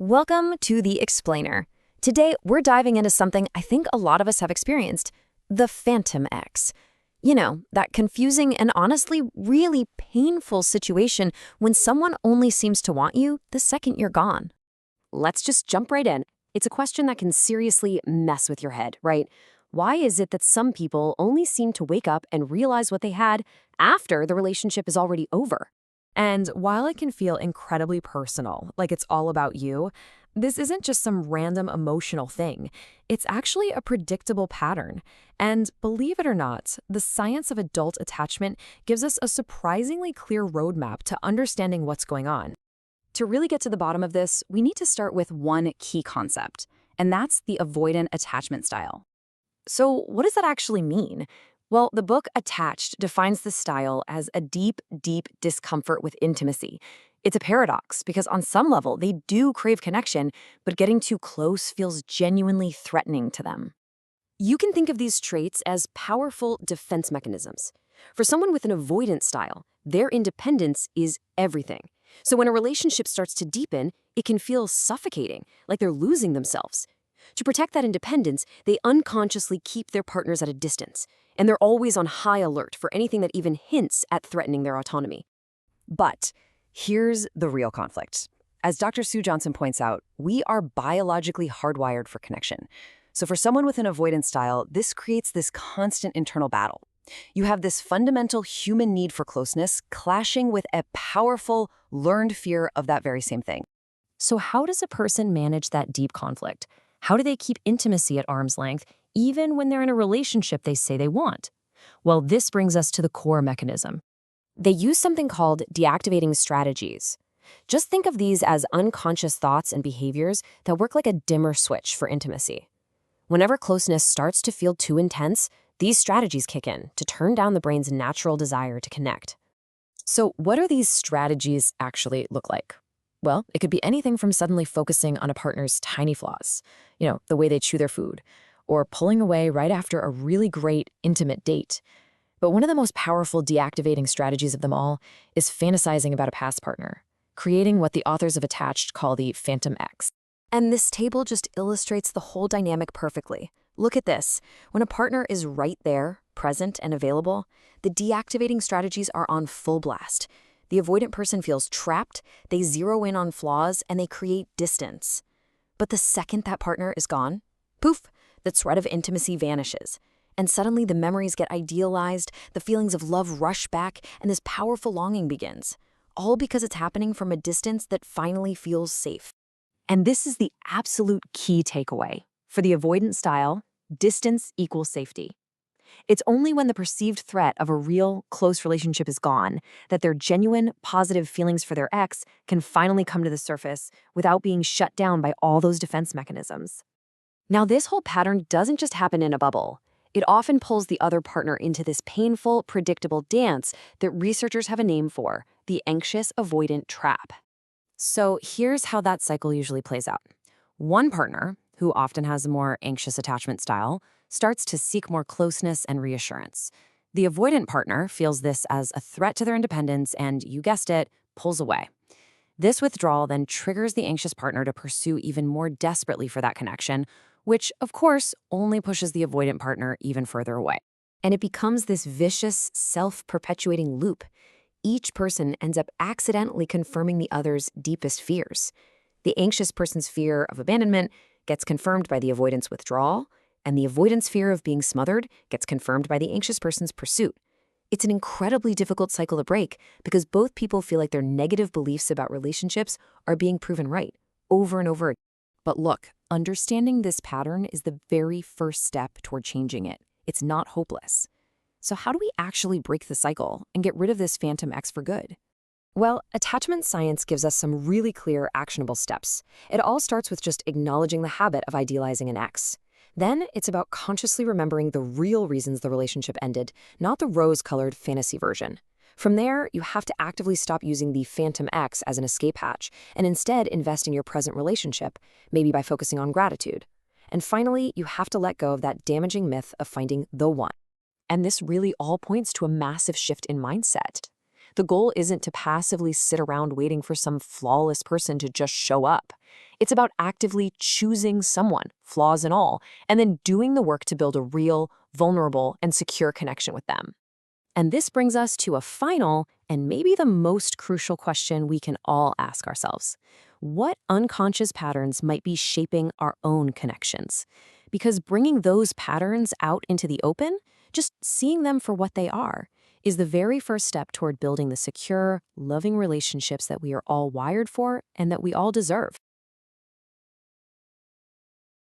Welcome to The Explainer. Today, we're diving into something I think a lot of us have experienced, the Phantom Ex. You know, that confusing and honestly really painful situation when someone only seems to want you the second you're gone. Let's just jump right in. It's a question that can seriously mess with your head, right? Why is it that some people only seem to wake up and realize what they had after the relationship is already over? And while it can feel incredibly personal, like it's all about you, this isn't just some random emotional thing. It's actually a predictable pattern. And believe it or not, the science of adult attachment gives us a surprisingly clear roadmap to understanding what's going on. To really get to the bottom of this, we need to start with one key concept, and that's the avoidant attachment style. So what does that actually mean? Well, the book Attached defines the style as a deep, deep discomfort with intimacy. It's a paradox because on some level, they do crave connection, but getting too close feels genuinely threatening to them. You can think of these traits as powerful defense mechanisms. For someone with an avoidant style, their independence is everything. So when a relationship starts to deepen, it can feel suffocating, like they're losing themselves. To protect that independence, they unconsciously keep their partners at a distance, and they're always on high alert for anything that even hints at threatening their autonomy. But here's the real conflict. As Dr. Sue Johnson points out, we are biologically hardwired for connection. So for someone with an avoidant style, this creates this constant internal battle. You have this fundamental human need for closeness clashing with a powerful, learned fear of that very same thing. So how does a person manage that deep conflict? How do they keep intimacy at arm's length, even when they're in a relationship they say they want? Well, this brings us to the core mechanism. They use something called deactivating strategies. Just think of these as unconscious thoughts and behaviors that work like a dimmer switch for intimacy. Whenever closeness starts to feel too intense, these strategies kick in to turn down the brain's natural desire to connect. So what do these strategies actually look like? Well, it could be anything from suddenly focusing on a partner's tiny flaws, the way they chew their food, or pulling away right after a really great, intimate date. But one of the most powerful deactivating strategies of them all is fantasizing about a past partner, creating what the authors of Attached call the Phantom Ex. And this table just illustrates the whole dynamic perfectly. Look at this. When a partner is right there, present and available, the deactivating strategies are on full blast. The avoidant person feels trapped, they zero in on flaws, and they create distance. But the second that partner is gone, poof, the threat of intimacy vanishes. And suddenly the memories get idealized, the feelings of love rush back, and this powerful longing begins. All because it's happening from a distance that finally feels safe. And this is the absolute key takeaway. For the avoidant style, distance equals safety. It's only when the perceived threat of a real, close relationship is gone that their genuine, positive feelings for their ex can finally come to the surface without being shut down by all those defense mechanisms. Now, this whole pattern doesn't just happen in a bubble. It often pulls the other partner into this painful, predictable dance that researchers have a name for, the anxious avoidant trap. So here's how that cycle usually plays out. One partner, who often has a more anxious attachment style, starts to seek more closeness and reassurance. The avoidant partner feels this as a threat to their independence and, you guessed it, pulls away. This withdrawal then triggers the anxious partner to pursue even more desperately for that connection, which, of course, only pushes the avoidant partner even further away. And it becomes this vicious, self-perpetuating loop. Each person ends up accidentally confirming the other's deepest fears. The anxious person's fear of abandonment gets confirmed by the avoidant's withdrawal, and the avoidant's fear of being smothered gets confirmed by the anxious person's pursuit. It's an incredibly difficult cycle to break because both people feel like their negative beliefs about relationships are being proven right over and over again. But look, understanding this pattern is the very first step toward changing it. It's not hopeless. So how do we actually break the cycle and get rid of this Phantom Ex for good? Well, attachment science gives us some really clear, actionable steps. It all starts with just acknowledging the habit of idealizing an ex. Then it's about consciously remembering the real reasons the relationship ended, not the rose-colored fantasy version. From there, you have to actively stop using the Phantom Ex as an escape hatch and instead invest in your present relationship, maybe by focusing on gratitude. And finally, you have to let go of that damaging myth of finding the one. And this really all points to a massive shift in mindset. The goal isn't to passively sit around waiting for some flawless person to just show up. It's about actively choosing someone, flaws and all, and then doing the work to build a real, vulnerable, and secure connection with them. And this brings us to a final and maybe the most crucial question we can all ask ourselves. What unconscious patterns might be shaping our own connections? Because bringing those patterns out into the open, just seeing them for what they are, is the very first step toward building the secure, loving relationships that we are all wired for and that we all deserve.